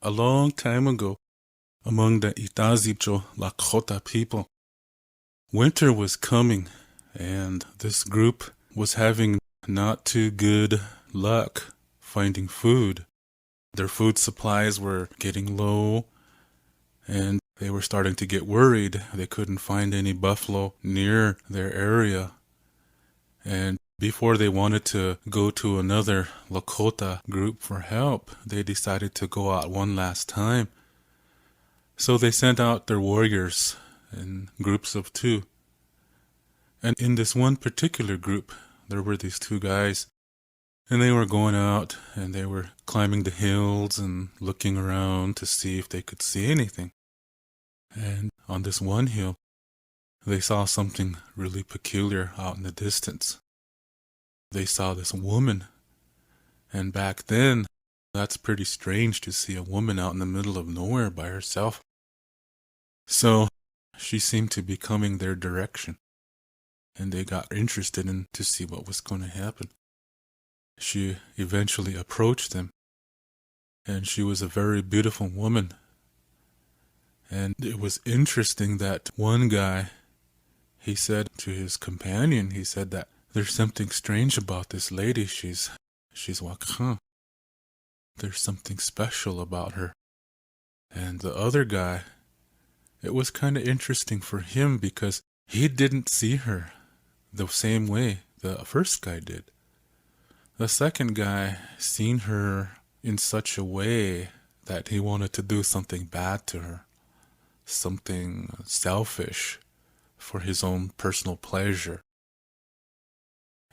a long time ago, among the Itazipco Lakota people, winter was coming, and this group was having not too good luck finding food. Their food supplies were getting low, and they were starting to get worried. They couldn't find any buffalo near their area. And before they wanted to go to another Lakota group for help, they decided to go out one last time. So they sent out their warriors in groups of 2. And in this one particular group, there were these 2 guys. And they were going out and they were climbing the hills and looking around to see if they could see anything. And on this one hill, they saw something really peculiar out in the distance. They saw this woman. And back then, that's pretty strange to see a woman out in the middle of nowhere by herself. So she seemed to be coming their direction. And they got interested in to see what was going to happen. She eventually approached them. And she was a very beautiful woman. And it was interesting that one guy, he said to his companion, he said that there's something strange about this lady. She's Wakhan. There's something special about her. And the other guy, it was kind of interesting for him because he didn't see her the same way the first guy did. The second guy seen her in such a way that he wanted to do something bad to her, something selfish for his own personal pleasure.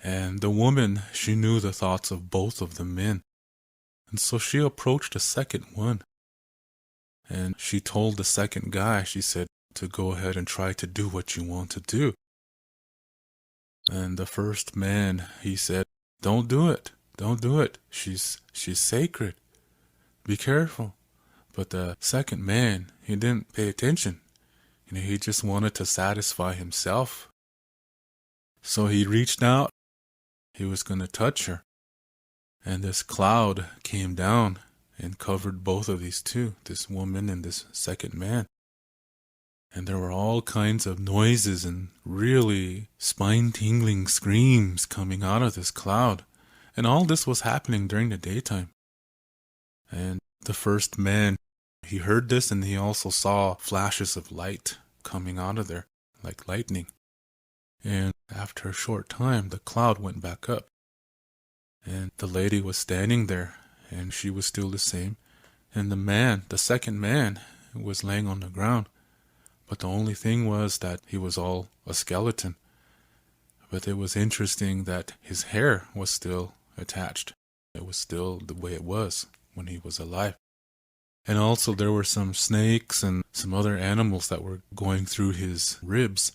And the woman, she knew the thoughts of both of the men. And so she approached the second one. And she told the second guy, she said, to go ahead and try to do what you want to do. And the first man, he said, don't do it. Don't do it. She's sacred. Be careful. But the second man, he didn't pay attention. He just wanted to satisfy himself. So he reached out. He was going to touch her. And this cloud came down and covered both of these 2, this woman and this second man. And there were all kinds of noises and really spine-tingling screams coming out of this cloud. And all this was happening during the daytime. And the first man, he heard this and he also saw flashes of light coming out of there, like lightning. And after a short time, the cloud went back up. And the lady was standing there, and she was still the same. And the man, the second man, was laying on the ground. But the only thing was that he was all a skeleton. But it was interesting that his hair was still attached. It was still the way it was when he was alive. And also there were some snakes and some other animals that were going through his ribs.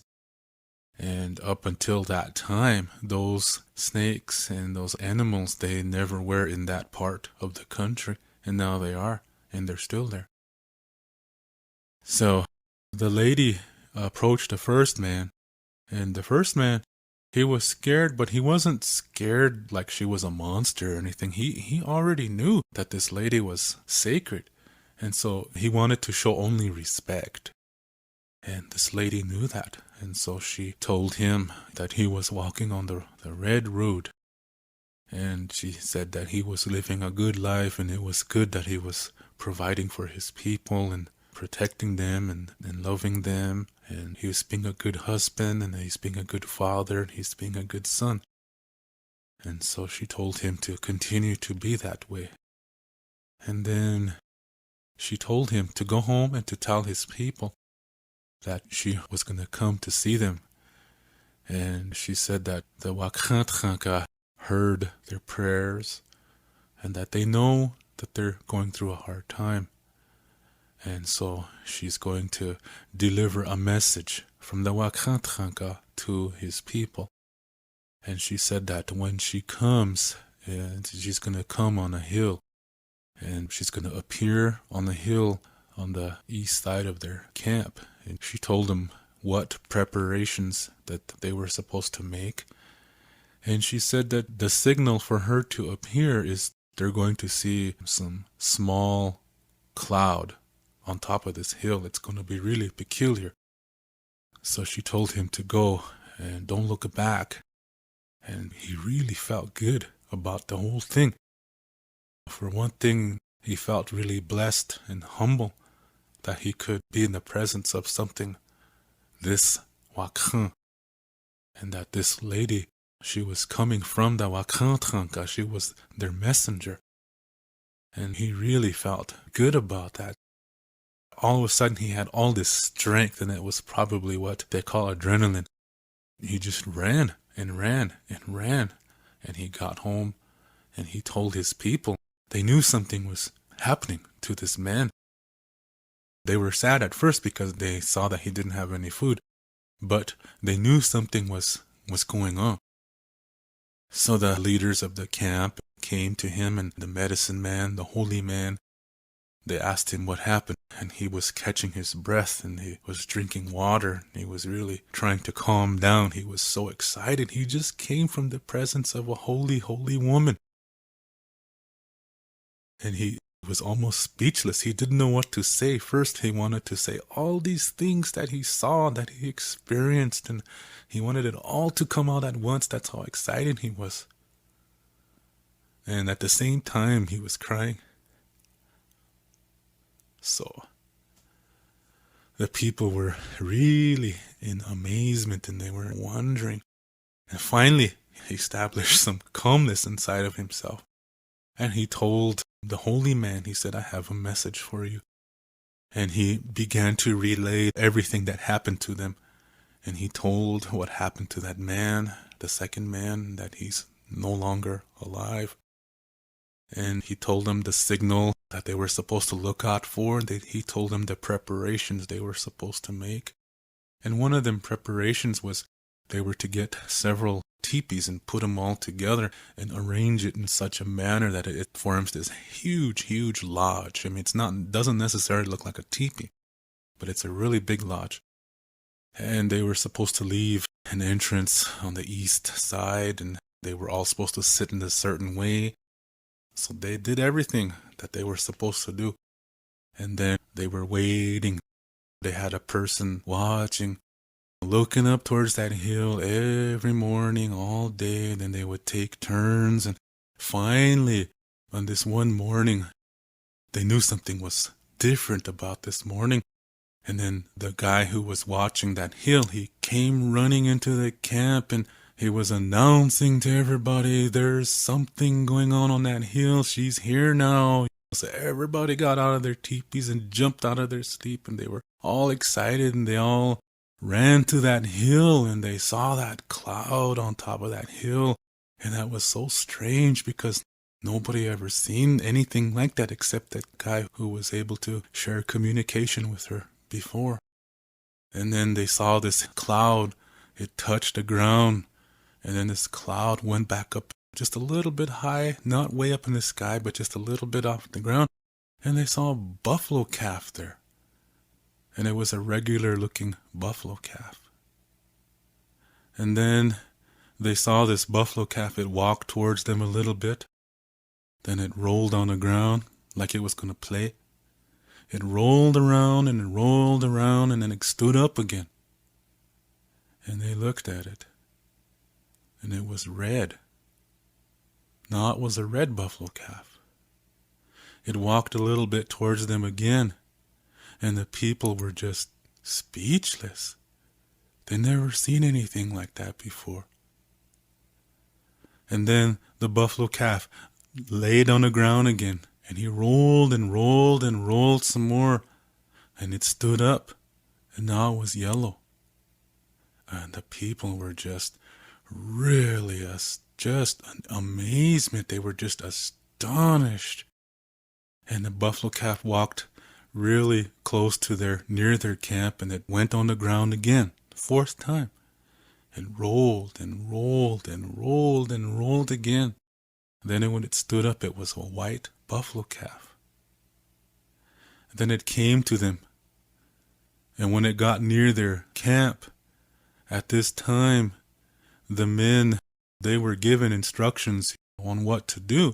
And up until that time, those snakes and those animals, they never were in that part of the country. And now they are, and they're still there. So the lady approached the first man, and the first man, he was scared, but he wasn't scared like she was a monster or anything. He already knew that this lady was sacred, and so he wanted to show only respect. And this lady knew that, and so she told him that he was walking on the red road. And she said that he was living a good life, and it was good that he was providing for his people and protecting them and loving them. And he was being a good husband, and he's being a good father, and he's being a good son. And so she told him to continue to be that way. And then she told him to go home and to tell his people that she was going to come to see them. And she said that the Wakhan heard their prayers and that they know that they're going through a hard time. And so she's going to deliver a message from the Wakhan to his people. And she said that when she comes, and she's going to come on a hill, and she's going to appear on the hill on the east side of their camp. And she told them what preparations that they were supposed to make. And she said that the signal for her to appear is they're going to see some small cloud on top of this hill. It's going to be really peculiar. So she told him to go and don't look back. And he really felt good about the whole thing. For one thing, he felt really blessed and humble that he could be in the presence of something this Wakan. And that this lady, she was coming from the Wakan, she was their messenger. And he really felt good about that. All of a sudden, he had all this strength, and it was probably what they call adrenaline. He just ran and ran and ran. And he got home, and he told his people. They knew something was happening to this man. They were sad at first because they saw that he didn't have any food. But they knew something was going on. So the leaders of the camp came to him, and the medicine man, the holy man, they asked him what happened, and he was catching his breath, and he was drinking water. He was really trying to calm down. He was so excited. He just came from the presence of a holy, holy woman. And he was almost speechless. He didn't know what to say. First, he wanted to say all these things that he saw, that he experienced, and he wanted it all to come out at once. That's how excited he was. And at the same time, he was crying. So the people were really in amazement, and they were wondering. And finally, he established some calmness inside of himself. And he told the holy man, he said, I have a message for you. And he began to relay everything that happened to them. And he told what happened to that man, the second man, that he's no longer alive. And he told them the signal that they were supposed to look out for. He told them the preparations they were supposed to make. And one of them preparations was they were to get several teepees and put them all together and arrange it in such a manner that it forms this huge, huge lodge. I mean, it doesn't necessarily look like a teepee, but it's a really big lodge. And they were supposed to leave an entrance on the east side, and they were all supposed to sit in a certain way. So they did everything that they were supposed to do. And then they were waiting. They had a person watching, looking up towards that hill every morning, all day. Then they would take turns. And finally, on this one morning, they knew something was different about this morning. And then the guy who was watching that hill, he came running into the camp, and he was announcing to everybody, there's something going on that hill. She's here now. So everybody got out of their teepees and jumped out of their sleep, and they were all excited, and they all ran to that hill, and they saw that cloud on top of that hill. And that was so strange because nobody ever seen anything like that except that guy who was able to share communication with her before. And then they saw this cloud. It touched the ground. And then this cloud went back up just a little bit high, not way up in the sky, but just a little bit off the ground. And they saw a buffalo calf there. And it was a regular looking buffalo calf. And then they saw this buffalo calf. It walked towards them a little bit. Then it rolled on the ground like it was going to play. It rolled around and it rolled around, and then it stood up again. And they looked at it. And it was red. Now it was a red buffalo calf. It walked a little bit towards them again, and the people were just speechless. They never seen anything like that before. And then the buffalo calf laid on the ground again, and he rolled and rolled and rolled some more, and it stood up, and now it was yellow. And the people were just really just an amazement. They were just astonished. And the buffalo calf walked really close to near their camp, and it went on the ground again, the fourth time. It rolled and rolled and rolled and rolled again. Then when it stood up, it was a white buffalo calf. And then it came to them. And when it got near their camp, at this time, the men, they were given instructions on what to do.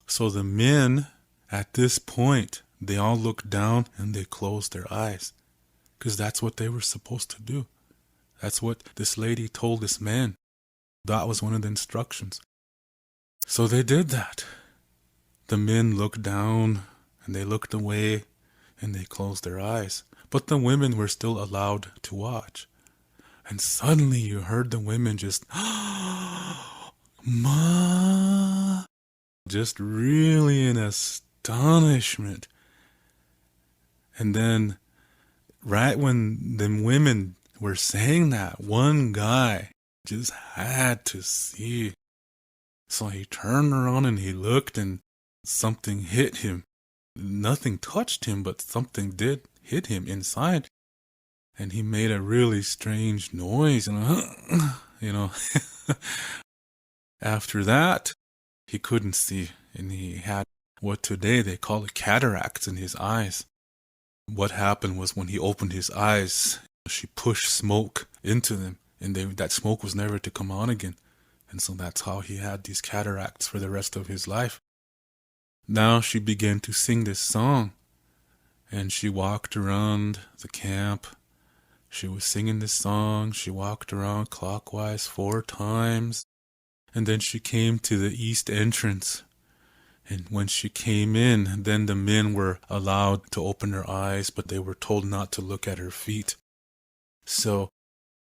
So the men, at this point, they all looked down and they closed their eyes. Because that's what they were supposed to do. That's what this lady told this man. That was one of the instructions. So they did that. The men looked down and they looked away and they closed their eyes. But the women were still allowed to watch. And suddenly you heard the women just, Ma, just really in astonishment. And then, right when the women were saying that, one guy just had to see. So he turned around and he looked and something hit him. Nothing touched him, but something did hit him inside. And he made a really strange noise. And, after that, he couldn't see. And he had what today they call cataracts in his eyes. What happened was when he opened his eyes, she pushed smoke into them. And that smoke was never to come on again. And so that's how he had these cataracts for the rest of his life. Now she began to sing this song. And she walked around the camp. She was singing this song. She walked around clockwise 4 times. And then she came to the east entrance. And when she came in, then the men were allowed to open their eyes, but they were told not to look at her feet. So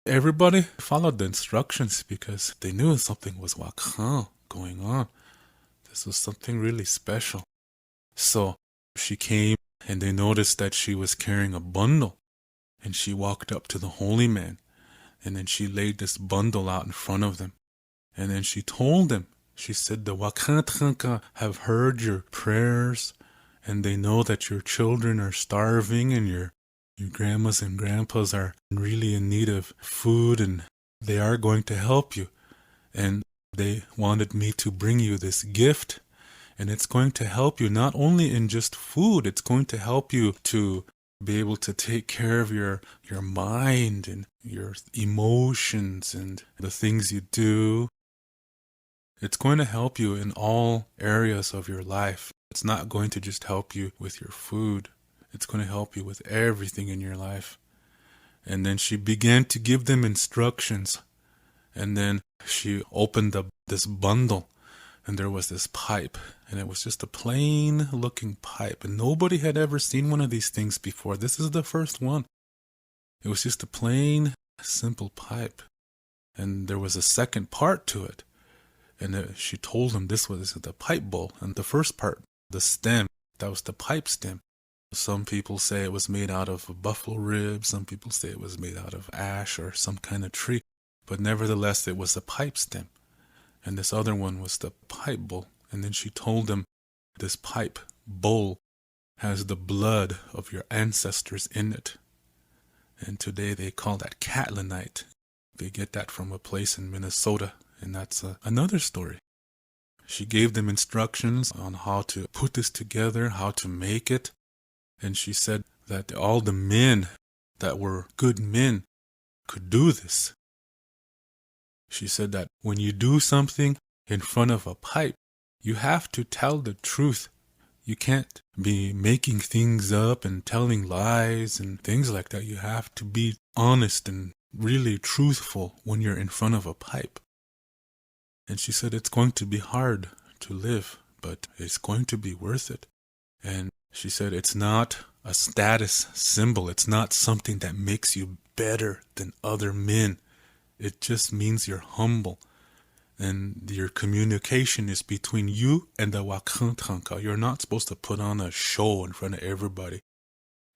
everybody followed the instructions because they knew something was wakhan going on. This was something really special. So she came and they noticed that she was carrying a bundle. And she walked up to the holy man. And then she laid this bundle out in front of them. And then she told them, she said, the Wakantranka have heard your prayers. And they know that your children are starving and your grandmas and grandpas are really in need of food. And they are going to help you. And they wanted me to bring you this gift. And it's going to help you not only in just food. It's going to help you to be able to take care of your mind and your emotions and the things you do. It's going to help you in all areas of your life. It's not going to just help you with your food. It's going to help you with everything in your life. And then she began to give them instructions. And then she opened up this bundle. And there was this pipe, and it was just a plain looking pipe. And nobody had ever seen one of these things before. This is the first one. It was just a plain, simple pipe. And there was a second part to it. And she told him this was the pipe bowl. And the first part, the stem, that was the pipe stem. Some people say it was made out of buffalo ribs. Some people say it was made out of ash or some kind of tree. But nevertheless, it was a pipe stem. And this other one was the pipe bowl. And then she told them, this pipe bowl has the blood of your ancestors in it. And today they call that catlinite. They get that from a place in Minnesota. And that's another story. She gave them instructions on how to put this together, how to make it. And she said that all the men that were good men could do this. She said that when you do something in front of a pipe, you have to tell the truth. You can't be making things up and telling lies and things like that. You have to be honest and really truthful when you're in front of a pipe. And she said it's going to be hard to live, but it's going to be worth it. And she said it's not a status symbol. It's not something that makes you better than other men. It just means you're humble. And your communication is between you and the Wakantranka. You're not supposed to put on a show in front of everybody.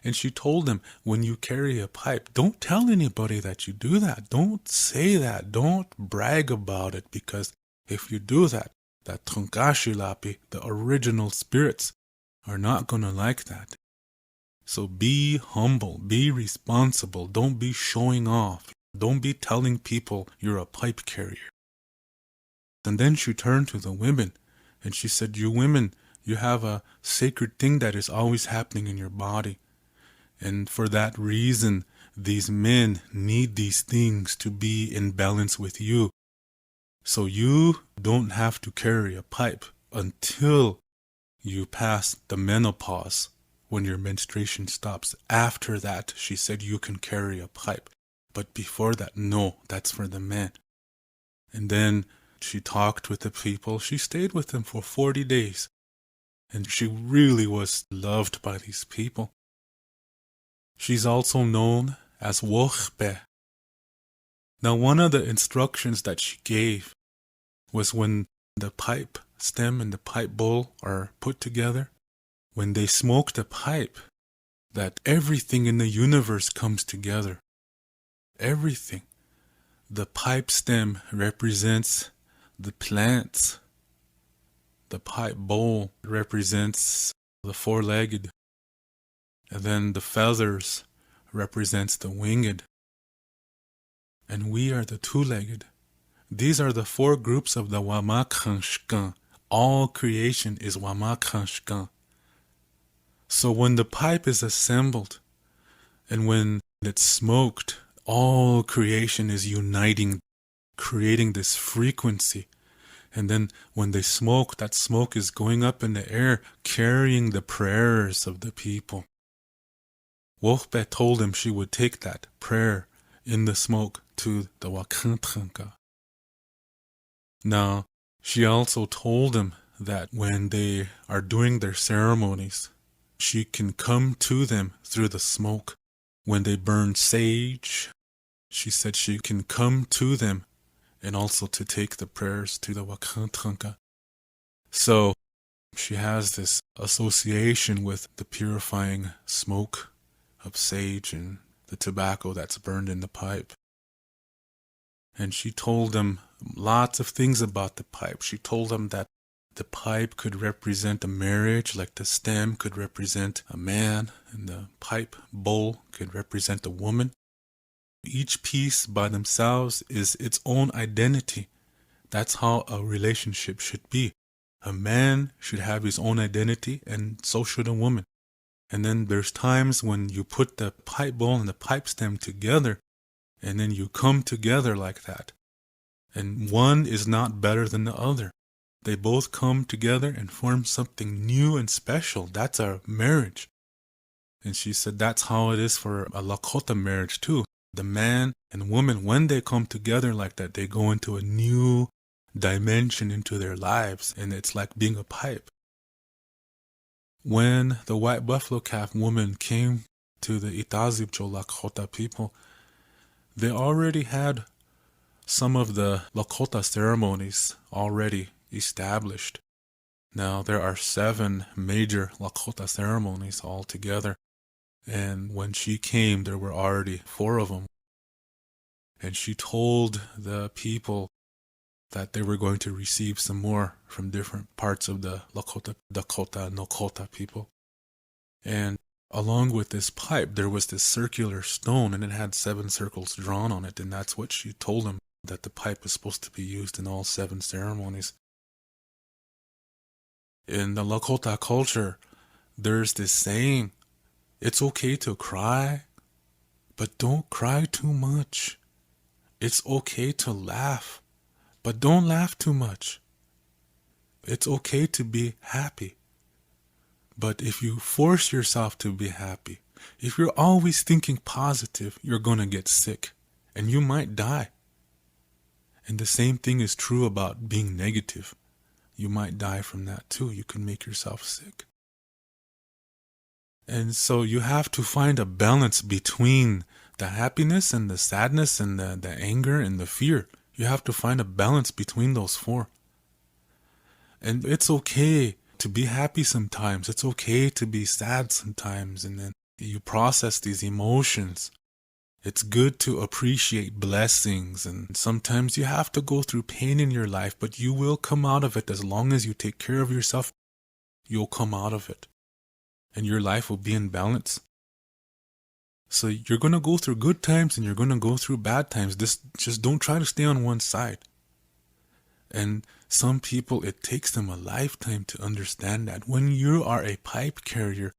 And she told them, when you carry a pipe, don't tell anybody that you do that. Don't say that. Don't brag about it. Because if you do that, that Trunkashilapi, the original spirits, are not going to like that. So be humble. Be responsible. Don't be showing off. Don't be telling people you're a pipe carrier. And then she turned to the women and she said, you women, you have a sacred thing that is always happening in your body. And for that reason, these men need these things to be in balance with you. So you don't have to carry a pipe until you pass the menopause, when your menstruation stops. After that, she said you can carry a pipe. But before that, no, that's for the men. And then she talked with the people. She stayed with them for 40 days. And she really was loved by these people. She's also known as Wochbe. Now, one of the instructions that she gave was when the pipe stem and the pipe bowl are put together, when they smoke the pipe, that everything in the universe comes together. Everything. The pipe stem represents the plants. The pipe bowl represents the four-legged. And then the feathers represents the winged. And we are the two-legged. These are the four groups of the Wamakhanshkan. All creation is Wamakhanshkan. So when the pipe is assembled, and when it's smoked, all creation is uniting, creating this frequency. And then when they smoke, that smoke is going up in the air, carrying the prayers of the people. Wochbe told him she would take that prayer in the smoke to the Wakantranka. Now, she also told him that when they are doing their ceremonies, she can come to them through the smoke. When they burn sage, she said she can come to them and also to take the prayers to the Wakantranka. So, she has this association with the purifying smoke of sage and the tobacco that's burned in the pipe. And she told them lots of things about the pipe. She told them that the pipe could represent a marriage, like the stem could represent a man, and the pipe bowl could represent a woman. Each piece by themselves is its own identity. That's how a relationship should be. A man should have his own identity, and so should a woman. And then there's times when you put the pipe bowl and the pipe stem together, and then you come together like that. And one is not better than the other. They both come together and form something new and special. That's our marriage. And she said that's how it is for a Lakota marriage too. The man and woman, when they come together like that, they go into a new dimension into their lives. And it's like being a pipe. When the white buffalo calf woman came to the Itazipco Lakota people, they already had some of the Lakota ceremonies already established. Now there are 7 major Lakota ceremonies altogether, and when she came there were already 4 of them. And she told the people that they were going to receive some more from different parts of the Lakota, Dakota, Nakota people. And along with this pipe there was this circular stone, and it had 7 circles drawn on it, and that's what she told them, that the pipe is supposed to be used in all 7 ceremonies. In the Lakota culture, there's this saying, it's okay to cry, but don't cry too much. It's okay to laugh, but don't laugh too much. It's okay to be happy. But if you force yourself to be happy, if you're always thinking positive, you're going to get sick, and you might die. And the same thing is true about being negative. You might die from that too. You can make yourself sick. And so you have to find a balance between the happiness and the sadness and the anger and the fear. You have to find a balance between those 4. And it's okay to be happy sometimes. It's okay to be sad sometimes. And then you process these emotions. It's good to appreciate blessings, and sometimes you have to go through pain in your life, but you will come out of it. As long as you take care of yourself, you'll come out of it, and your life will be in balance. So you're going to go through good times and you're going to go through bad times. Just don't try to stay on one side. And some people, it takes them a lifetime to understand that. When you are a pipe carrier,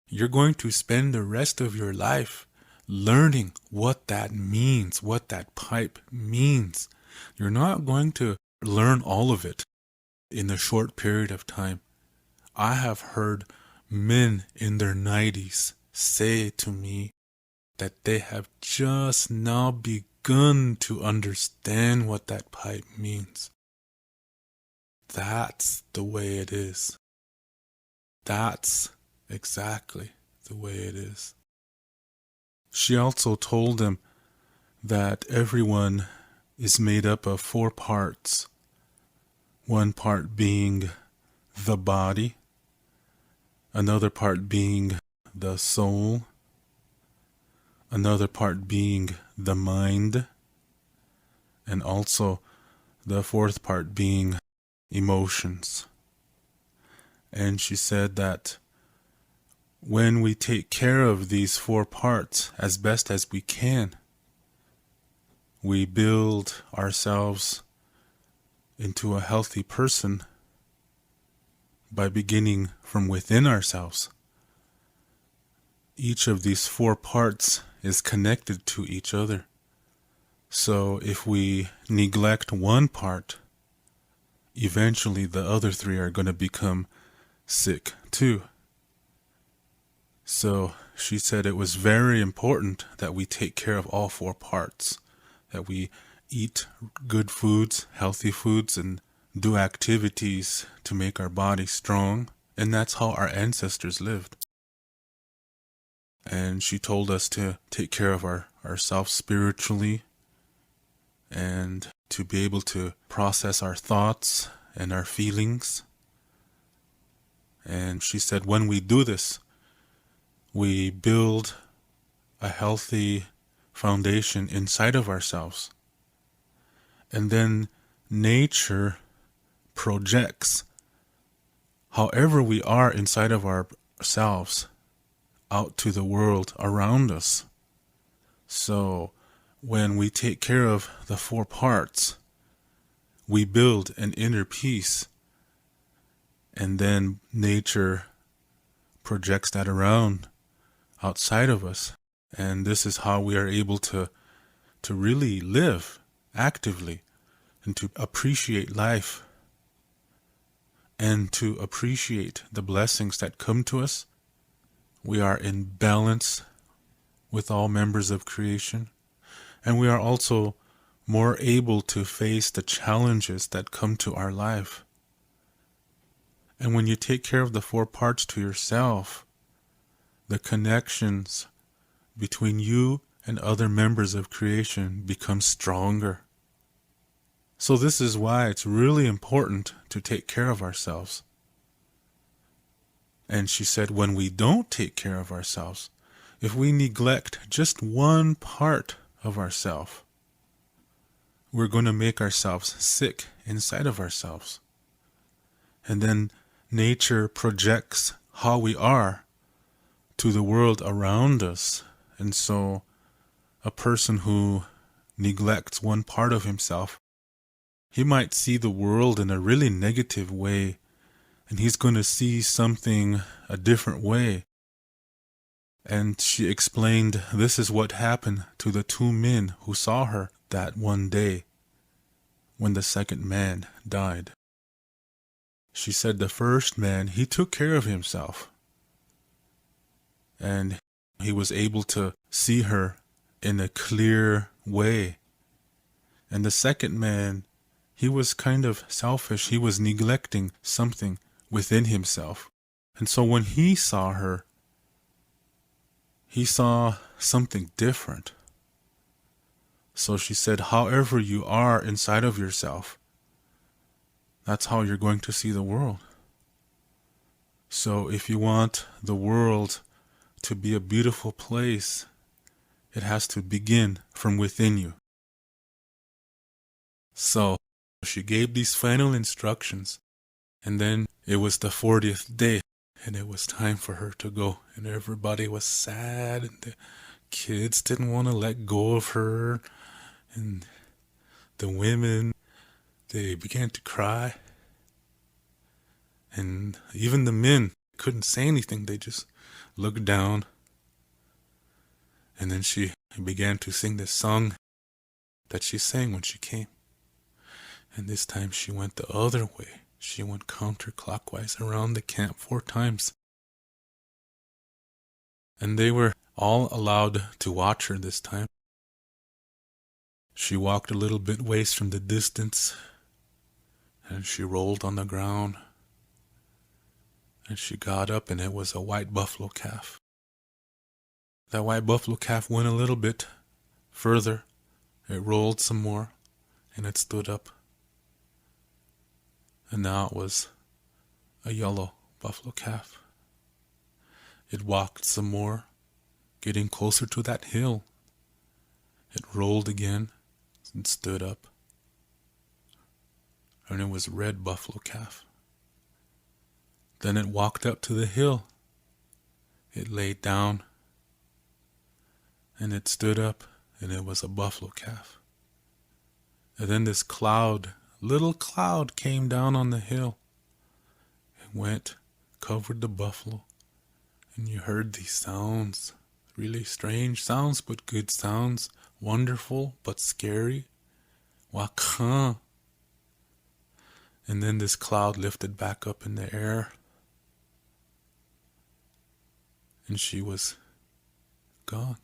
you're going to spend the rest of your life learning what that means, what that pipe means. You're not going to learn all of it in a short period of time. I have heard men in their 90s say to me that they have just now begun to understand what that pipe means. That's the way it is. That's exactly the way it is. She also told them that everyone is made up of 4 parts. One part being the body, another part being the soul, another part being the mind, and also the 4th part being emotions. And she said that when we take care of these 4 parts as best as we can, we build ourselves into a healthy person by beginning from within ourselves. Each of these 4 parts is connected to each other. So if we neglect one part, eventually the other 3 are going to become sick too. So she said it was very important that we take care of all 4 parts, that we eat good foods, healthy foods, and do activities to make our body strong. And that's how our ancestors lived. And she told us to take care of ourselves spiritually and to be able to process our thoughts and our feelings. And she said when we do this, we build a healthy foundation inside of ourselves. And then nature projects however we are inside of ourselves out to the world around us. So when we take care of the 4 parts, we build an inner peace, and then nature projects that around outside of us. And this is how we are able to really live actively and to appreciate life and to appreciate the blessings that come to us. We are in balance with all members of creation, and we are also more able to face the challenges that come to our life. And when you take care of the 4 parts to yourself, the connections between you and other members of creation become stronger. So this is why it's really important to take care of ourselves. And she said when we don't take care of ourselves, if we neglect just one part of ourselves, we're going to make ourselves sick inside of ourselves. And then nature projects how we are to the world around us. And so a person who neglects one part of himself, he might see the world in a really negative way, and he's going to see something a different way. And she explained this is what happened to the 2 men who saw her that one day when the second man died. She said the first man, he took care of himself, and he was able to see her in a clear way. And the second man, he was kind of selfish. He was neglecting something within himself. And so when he saw her, he saw something different. So she said, however you are inside of yourself, that's how you're going to see the world. So if you want the world to be a beautiful place, it has to begin from within you. So she gave these final instructions, and then it was the 40th day, and it was time for her to go, and everybody was sad, and the kids didn't want to let go of her, and the women, they began to cry, and even the men couldn't say anything. They just looked down. And then she began to sing this song that she sang when she came. And this time she went the other way. She went counterclockwise around the camp 4 times. And they were all allowed to watch her this time. She walked a little bit ways from the distance, and she rolled on the ground, and she got up, and it was a white buffalo calf. That white buffalo calf went a little bit further. It rolled some more, and it stood up. And now it was a yellow buffalo calf. It walked some more, getting closer to that hill. It rolled again and stood up. And it was a red buffalo calf. Then it walked up to the hill. It laid down, and it stood up, and it was a buffalo calf. And then this little cloud came down on the hill. It went, covered the buffalo, and you heard these sounds, really strange sounds, but good sounds, wonderful, but scary. Wakan. And then this cloud lifted back up in the air, and she was gone.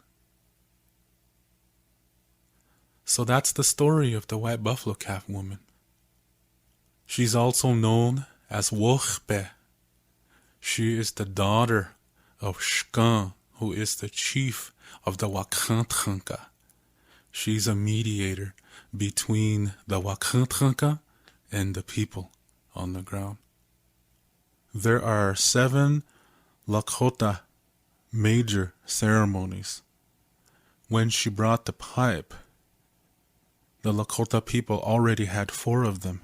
So that's the story of the white buffalo calf woman. She's also known as Wochbe. She is the daughter of Shkan, who is the chief of the Wakantranka. She's a mediator between the Wakantranka and the people on the ground. There are 7 Lakota major ceremonies. When she brought the pipe, the Lakota people already had 4 of them.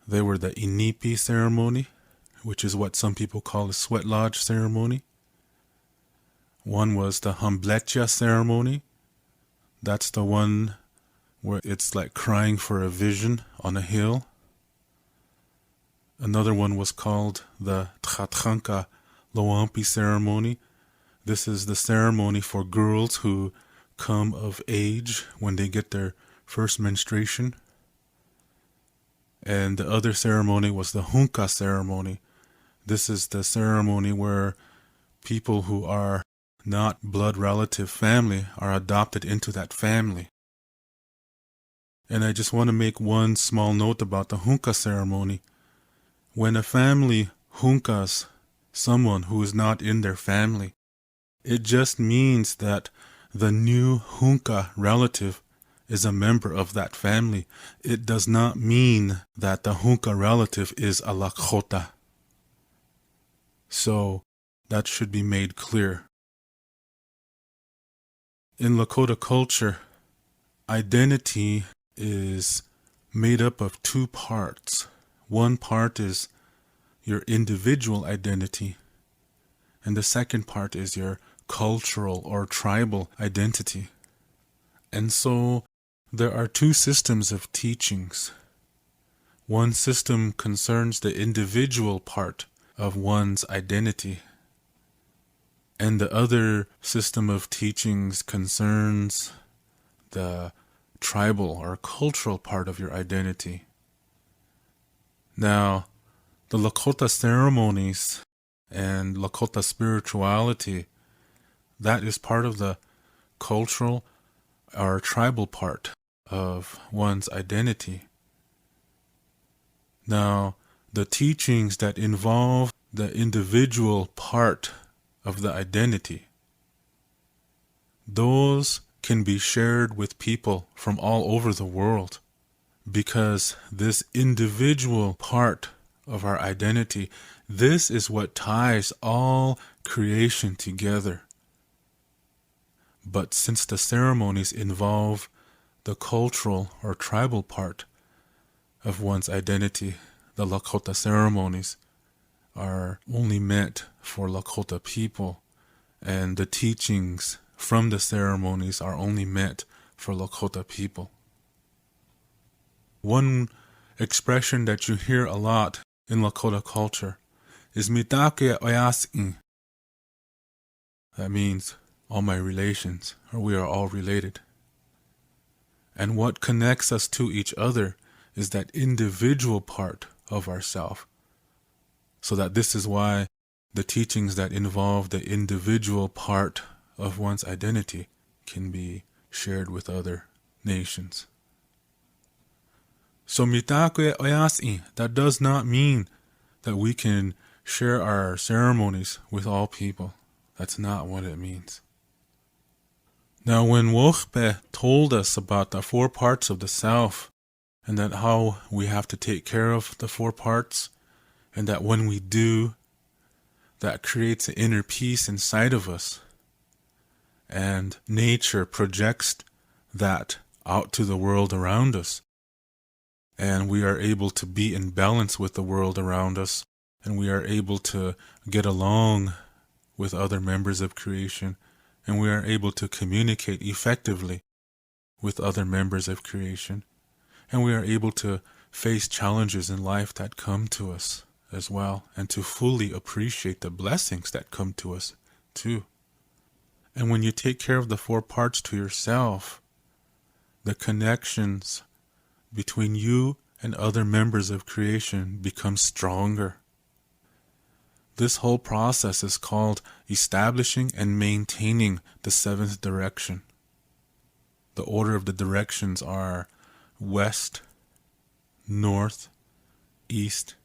They were the Inipi ceremony, which is what some people call the sweat lodge ceremony. One was the Humblecha ceremony. That's the one where it's like crying for a vision on a hill. Another one was called the Tchatranka Loampi ceremony. This is the ceremony for girls who come of age when they get their first menstruation. And the other ceremony was the Hunka ceremony. This is the ceremony where people who are not blood relative family are adopted into that family. And I just want to make one small note about the Hunka ceremony. When a family hunkas someone who is not in their family, it just means that the new hunka relative is a member of that family. It does not mean that the hunka relative is a Lakota. So that should be made clear. In Lakota culture, identity is made up of 2 parts. One part is your individual identity, and the second part is your cultural or tribal identity. And so there are 2 systems of teachings. One system concerns the individual part of one's identity, and the other system of teachings concerns the tribal or cultural part of your identity. Now, the Lakota ceremonies and Lakota spirituality, that is part of the cultural or tribal part of one's identity. Now, the teachings that involve the individual part of the identity, those can be shared with people from all over the world, because this individual part of our identity, this is what ties all creation together. But since the ceremonies involve the cultural or tribal part of one's identity, the Lakota ceremonies are only meant for Lakota people, and the teachings from the ceremonies are only meant for Lakota people. One expression that you hear a lot in Lakota culture is Mitakuyepi. That means all my relations, or we are all related. And what connects us to each other is that individual part of ourself. So that this is why the teachings that involve the individual part of one's identity can be shared with other nations. So Mitakuyepi, that does not mean that we can share our ceremonies with all people. That's not what it means. Now, when Wochbe told us about the 4 parts of the self, and that how we have to take care of the 4 parts, and that when we do, that creates an inner peace inside of us, and nature projects that out to the world around us, and we are able to be in balance with the world around us, and we are able to get along with other members of creation, and we are able to communicate effectively with other members of creation, and we are able to face challenges in life that come to us as well, and to fully appreciate the blessings that come to us too. And when you take care of the 4 parts to yourself, the connections between you and other members of creation become stronger. This whole process is called establishing and maintaining the 7th direction. The order of the directions are west, north, east,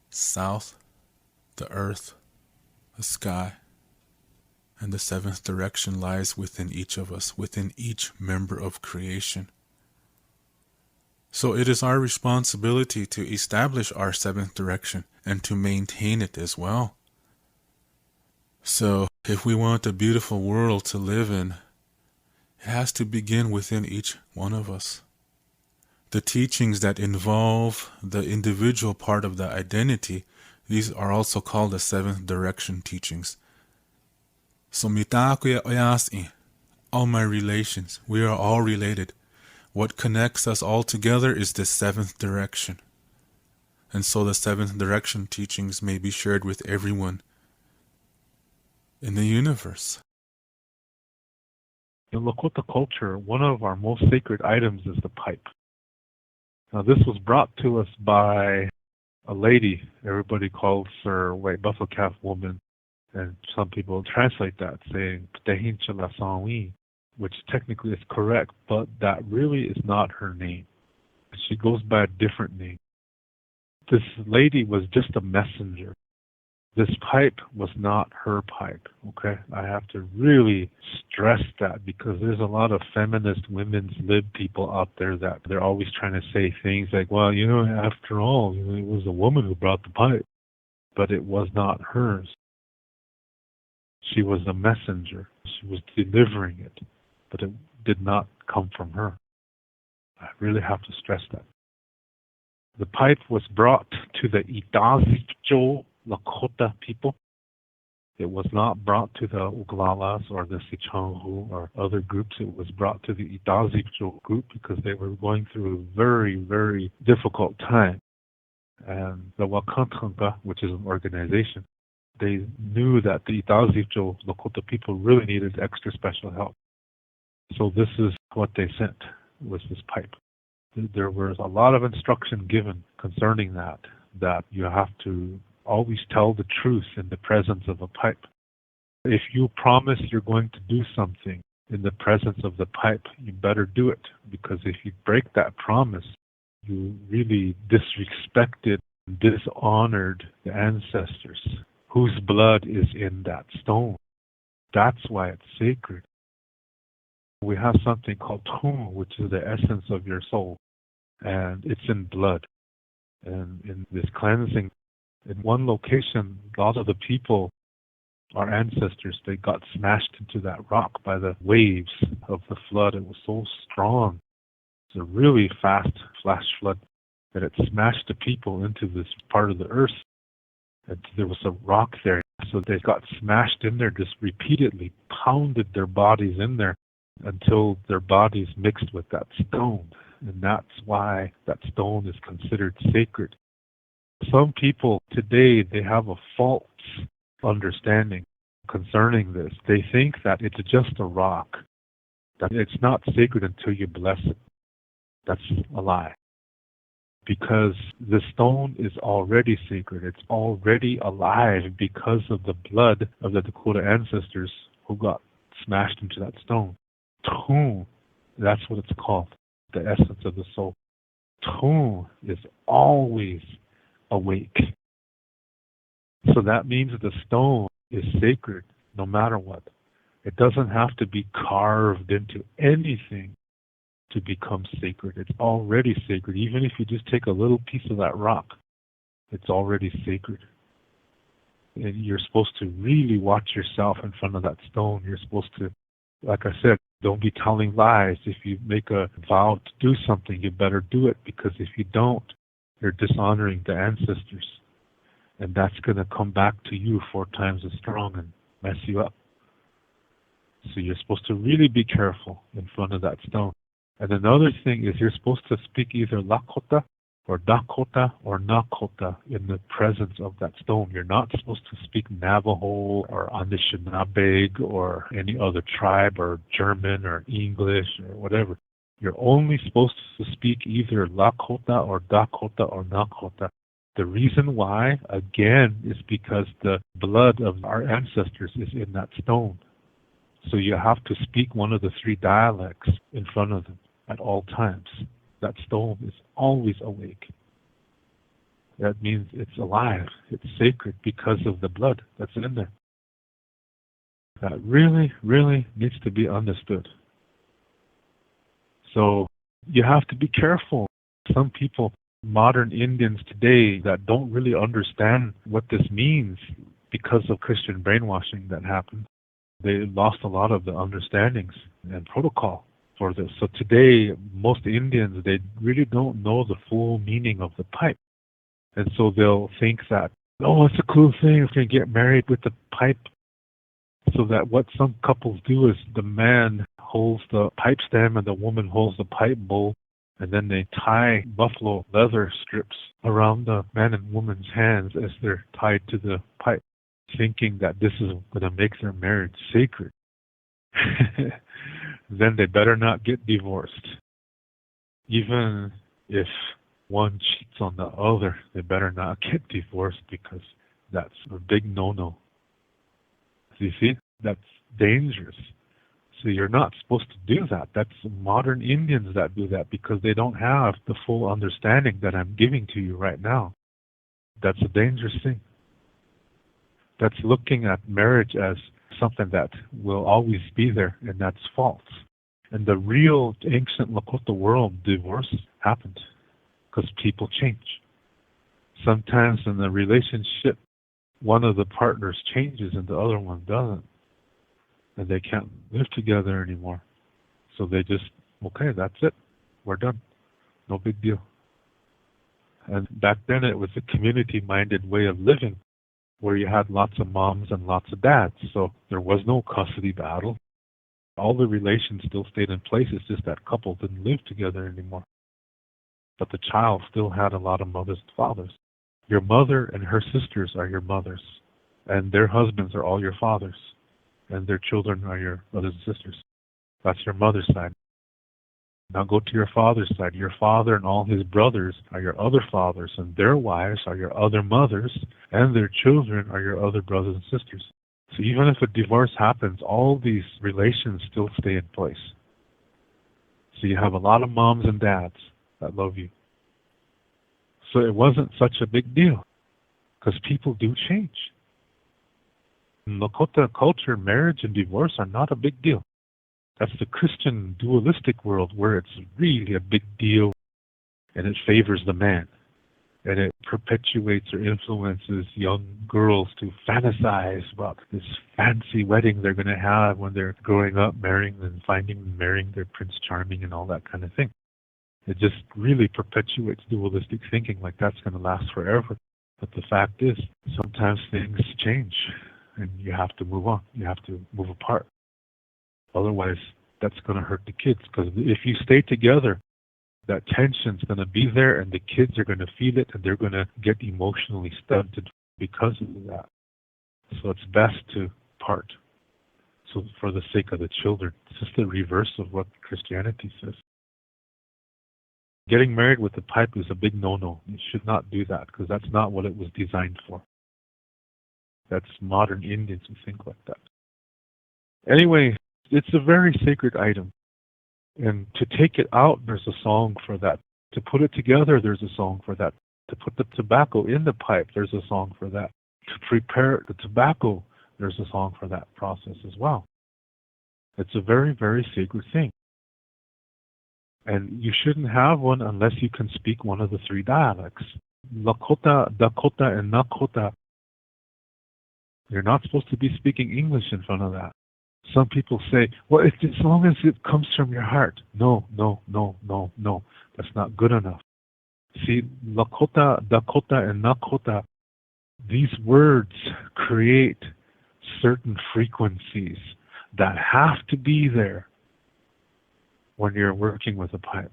south, the earth, the sky, and the 7th direction lies within each of us, within each member of creation. So it is our responsibility to establish our 7th direction and to maintain it as well. So if we want a beautiful world to live in, it has to begin within each one of us. The teachings that involve the individual part of the identity, these are also called the 7th direction teachings. So Mitakuyepi, all my relations, we are all related. What connects us all together is the 7th direction. And so the 7th direction teachings may be shared with everyone in the universe. In Lakota culture, one of our most sacred items is the pipe. Now, this was brought to us by a lady. Everybody calls her white buffalo calf woman, and some people translate that saying Hincala, which technically is correct, but that really is not her name. She goes by a different name. This lady was just a messenger. This pipe was not her pipe, okay? I have to really stress that, because there's a lot of feminist women's lib people out there that they're always trying to say things like, well, after all, it was a woman who brought the pipe, but it was not hers. She was a messenger. She was delivering it, but it did not come from her. I really have to stress that. The pipe was brought to the Itazipco Lakota people. It was not brought to the Uglalas or the Sicangu or other groups. It was brought to the Itazipco group because they were going through a very, very difficult time. And the Canumpa, which is an organization, they knew that the Itazipco Lakota people really needed extra special help. So this is what they sent, was this pipe. There was a lot of instruction given concerning that you have to always tell the truth in the presence of a pipe. If you promise you're going to do something in the presence of the pipe, you better do it, because if you break that promise, you really disrespected and dishonored the ancestors whose blood is in that stone. That's why it's sacred. We have something called tumu, which is the essence of your soul, and it's in blood. And in this cleansing, in one location, a lot of the people, our ancestors, they got smashed into that rock by the waves of the flood. It was so strong. It's a really fast flash flood that it smashed the people into this part of the earth. And there was a rock there. So they got smashed in there, just repeatedly pounded their bodies in there until their bodies mixed with that stone. And that's why that stone is considered sacred. Some people today, they have a false understanding concerning this. They think that it's just a rock, that it's not sacred until you bless it. That's a lie. because the stone is already sacred. It's already alive because of the blood of the Dakota ancestors who got smashed into that stone. Tu, that's what it's called, the essence of the soul. Tu is always awake. So that means the stone is sacred no matter what. It doesn't have to be carved into anything to become sacred. It's already sacred. Even if you just take a little piece of that rock, it's already sacred. And you're supposed to really watch yourself in front of that stone. You're supposed to, like I said, don't be telling lies. If you make a vow to do something, you better do it, because if you don't, you're dishonoring the ancestors. And that's going to come back to you 4 times as strong and mess you up. So you're supposed to really be careful in front of that stone. And another thing is you're supposed to speak either Lakota or Dakota or Nakota in the presence of that stone. You're not supposed to speak Navajo or Anishinaabe or any other tribe or German or English or whatever. You're only supposed to speak either Lakota or Dakota or Nakota. The reason why, again, is because the blood of our ancestors is in that stone. So you have to speak one of the 3 dialects in front of them at all times. That stone is always awake. That means it's alive. It's sacred because of the blood that's in there. That really, really needs to be understood. So you have to be careful. Some people, modern Indians today, that don't really understand what this means because of Christian brainwashing that happened, they lost a lot of the understandings and protocol for this. So today, most Indians, they really don't know the full meaning of the pipe. And so they'll think that, oh, it's a cool thing, we can get married with the pipe. So that what some couples do is the man holds the pipe stem and the woman holds the pipe bowl, and then they tie buffalo leather strips around the man and woman's hands as they're tied to the pipe, thinking that this is going to make their marriage sacred. Then they better not get divorced. Even if one cheats on the other, they better not get divorced, because that's a big no-no. So you see, that's dangerous. So you're not supposed to do that. That's modern Indians that do that because they don't have the full understanding that I'm giving to you right now. That's a dangerous thing. That's looking at marriage as something that will always be there, and that's false. In the real ancient Lakota world, divorce happened because people change. Sometimes in the relationship, one of the partners changes and the other one doesn't, and they can't live together anymore. So they just, okay, that's it. We're done. No big deal. And back then it was a community-minded way of living, where you had lots of moms and lots of dads. So there was no custody battle. All the relations still stayed in place. It's just that couple didn't live together anymore. But the child still had a lot of mothers and fathers. Your mother and her sisters are your mothers, and their husbands are all your fathers, and their children are your brothers and sisters. That's your mother's side. Now go to your father's side. Your father and all his brothers are your other fathers, and their wives are your other mothers, and their children are your other brothers and sisters. So even if a divorce happens, all these relations still stay in place. So you have a lot of moms and dads that love you. So it wasn't such a big deal, because people do change. In Lakota culture, marriage and divorce are not a big deal. That's the Christian dualistic world, where it's really a big deal, and it favors the man. And it perpetuates or influences young girls to fantasize about this fancy wedding they're going to have when they're growing up, marrying and finding and marrying their Prince Charming and all that kind of thing. It just really perpetuates dualistic thinking, like that's going to last forever. But the fact is, sometimes things change, and you have to move on. You have to move apart. Otherwise, that's going to hurt the kids, because if you stay together, that tension's going to be there, and the kids are going to feel it, and they're going to get emotionally stunted because of that. So it's best to part. So for the sake of the children, it's just the reverse of what Christianity says. Getting married with a pipe is a big no-no. You should not do that because that's not what it was designed for. That's modern Indians who think like that. Anyway, it's a very sacred item. And to take it out, there's a song for that. To put it together, there's a song for that. To put the tobacco in the pipe, there's a song for that. To prepare the tobacco, there's a song for that process as well. It's a very, very sacred thing. And you shouldn't have one unless you can speak one of the three dialects. Lakota, Dakota, and Nakota. You're not supposed to be speaking English in front of that. Some people say, well, as long as it comes from your heart. No. That's not good enough. See, Lakota, Dakota, and Nakota, these words create certain frequencies that have to be there when you're working with a pipe.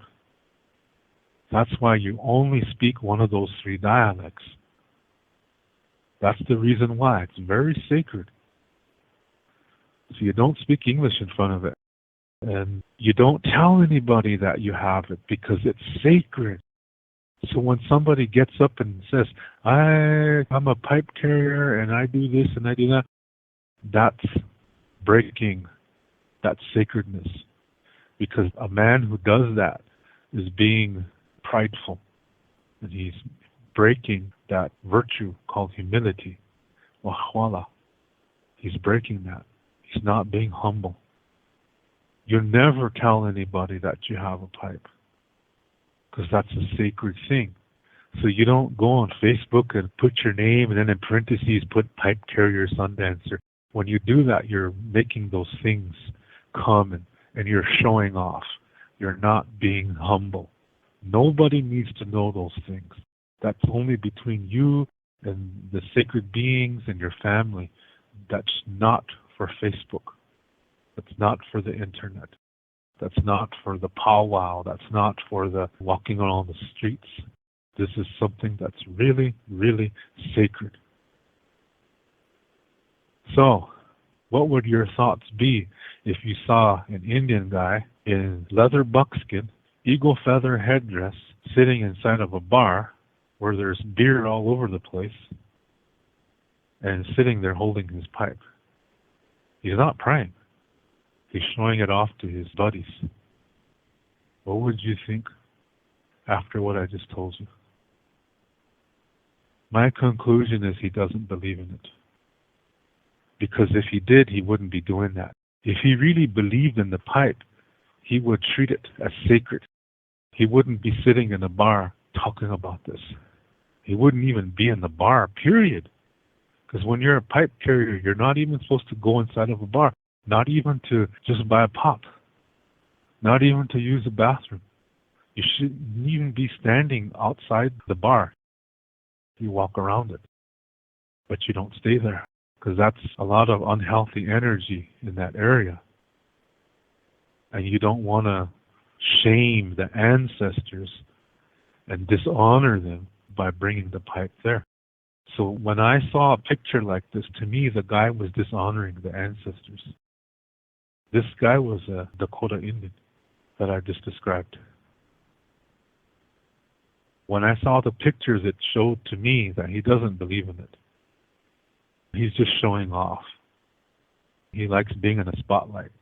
That's why you only speak one of those three dialects. That's the reason why. It's very sacred. So you don't speak English in front of it. And you don't tell anybody that you have it because it's sacred. So when somebody gets up and says, I'm a pipe carrier and I do this and I do that, that's breaking that sacredness. Because a man who does that is being prideful. And he's breaking that virtue called humility. Wahwala. He's breaking that. He's not being humble. You never tell anybody that you have a pipe. Because that's a sacred thing. So you don't go on Facebook and put your name and then in parentheses put pipe carrier sundancer. When you do that, you're making those things common and you're showing off. You're not being humble. Nobody needs to know those things. That's only between you and the sacred beings and your family. That's not for Facebook. That's not for the internet. That's not for the powwow. That's not for the walking around the streets. This is something that's really, really sacred. So, what would your thoughts be if you saw an Indian guy in leather buckskin, eagle feather headdress, sitting inside of a bar where there's beer all over the place, and sitting there holding his pipe? He's not praying. He's showing it off to his buddies. What would you think after what I just told you? My conclusion is he doesn't believe in it. Because if he did, he wouldn't be doing that. If he really believed in the pipe, he would treat it as sacred. He wouldn't be sitting in a bar talking about this. He wouldn't even be in the bar, period. Because when you're a pipe carrier, you're not even supposed to go inside of a bar. Not even to just buy a pop. Not even to use a bathroom. You shouldn't even be standing outside the bar. You walk around it. But you don't stay there. Because that's a lot of unhealthy energy in that area. And you don't want to shame the ancestors and dishonor them by bringing the pipe there. So when I saw a picture like this, to me the guy was dishonoring the ancestors. This guy was a Dakota Indian that I just described. When I saw the pictures, it showed to me that he doesn't believe in it. He's just showing off. He likes being in the spotlight.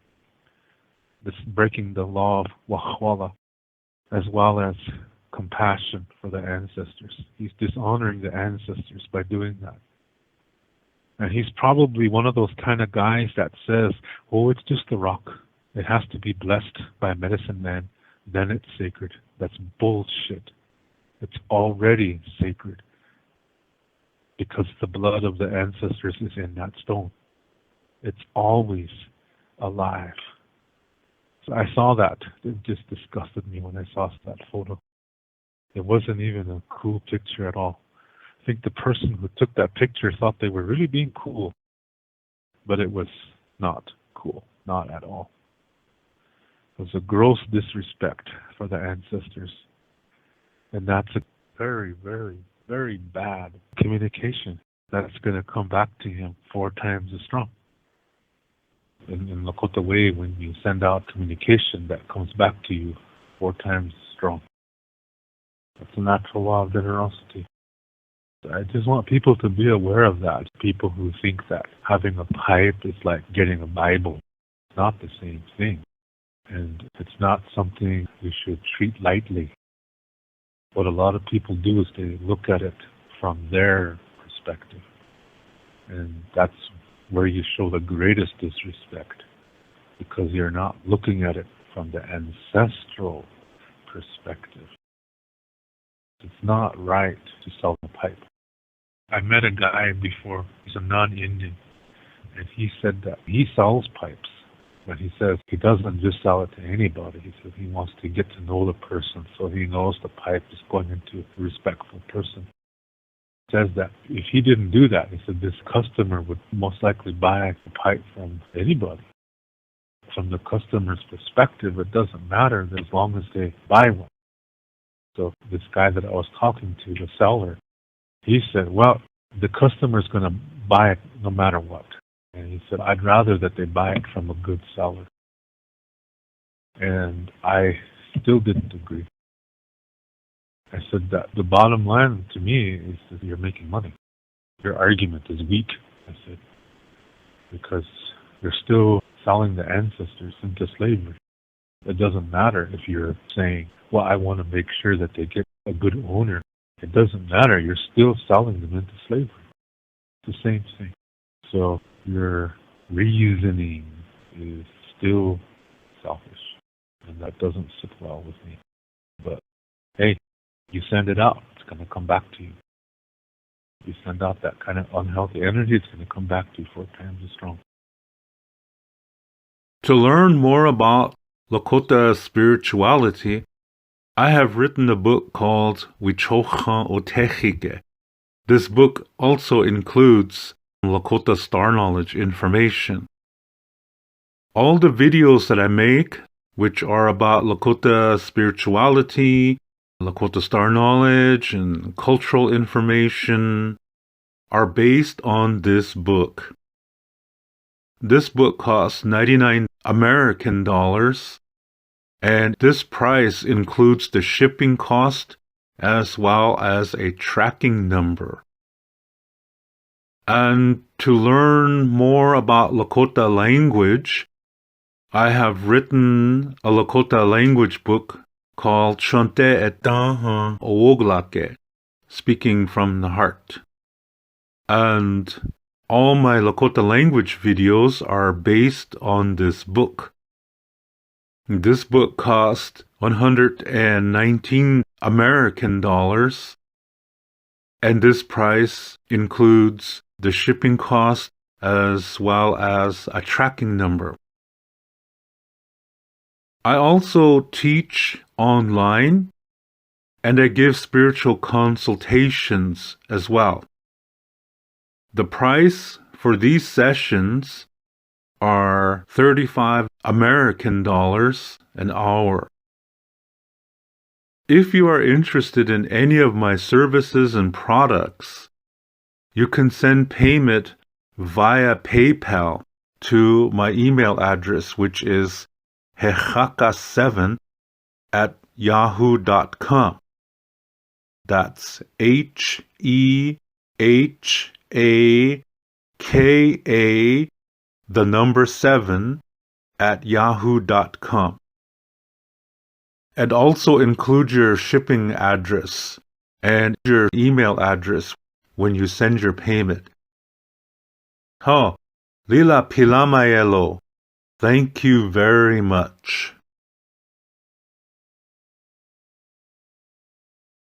This is breaking the law of wahwala, as well as compassion for the ancestors. He's dishonoring the ancestors by doing that. And he's probably one of those kind of guys that says, oh, it's just a rock. It has to be blessed by a medicine man. Then it's sacred. That's bullshit. It's already sacred. Because the blood of the ancestors is in that stone. It's always alive. So I saw that. It just disgusted me when I saw that photo. It wasn't even a cool picture at all. I think the person who took that picture thought they were really being cool. But it was not cool. Not at all. It was a gross disrespect for the ancestors. And that's a very, very, very bad communication that's going to come back to him 4 times as strong. In Lakota way, when you send out communication, that comes back to you 4 times as strong. That's a natural law of generosity. I just want people to be aware of that. People who think that having a pipe is like getting a Bible. It's not the same thing. And it's not something we should treat lightly. What a lot of people do is they look at it from their perspective. And that's where you show the greatest disrespect, because you're not looking at it from the ancestral perspective. It's not right to sell the pipe. I met a guy before, he's a non-Indian, and he said that he sells pipes, but he says he doesn't just sell it to anybody. He says he wants to get to know the person, so he knows the pipe is going into a respectful person. He says that if he didn't do that, he said this customer would most likely buy the pipe from anybody. From the customer's perspective, it doesn't matter as long as they buy one. So this guy that I was talking to, the seller, he said, well, the customer's going to buy it no matter what. And he said, I'd rather that they buy it from a good seller. And I still didn't agree. I said that the bottom line to me is that you're making money. Your argument is weak, I said, because you're still selling the ancestors into slavery. It doesn't matter if you're saying, well, I want to make sure that they get a good owner. It doesn't matter. You're still selling them into slavery. It's the same thing. So your reasoning is still selfish, and that doesn't sit well with me. But hey, you send it out, it's going to come back to you. You send out that kind of unhealthy energy, it's going to come back to you 4 times as strong. To learn more about Lakota spirituality, I have written a book called Wichocha Otechike. This book also includes Lakota Star Knowledge information. All the videos that I make, which are about Lakota spirituality, Lakota Star Knowledge, and cultural information, are based on this book. This book costs 99 American dollars, and this price includes the shipping cost as well as a tracking number. And to learn more about Lakota language, I have written a Lakota language book called Shonte Etaha Owoglake, Speaking from the Heart. And all my Lakota language videos are based on this book. This book cost 119 American dollars, and this price includes the shipping cost as well as a tracking number. I also teach online, and I give spiritual consultations as well. The price for these sessions are 35 American dollars an hour. If you are interested in any of my services and products, you can send payment via PayPal to my email address, which is hehaka7@yahoo.com. That's HEHAKA, the number 7@yahoo.com. And also include your shipping address and your email address when you send your payment. Lila Pilamayelo, thank you very much.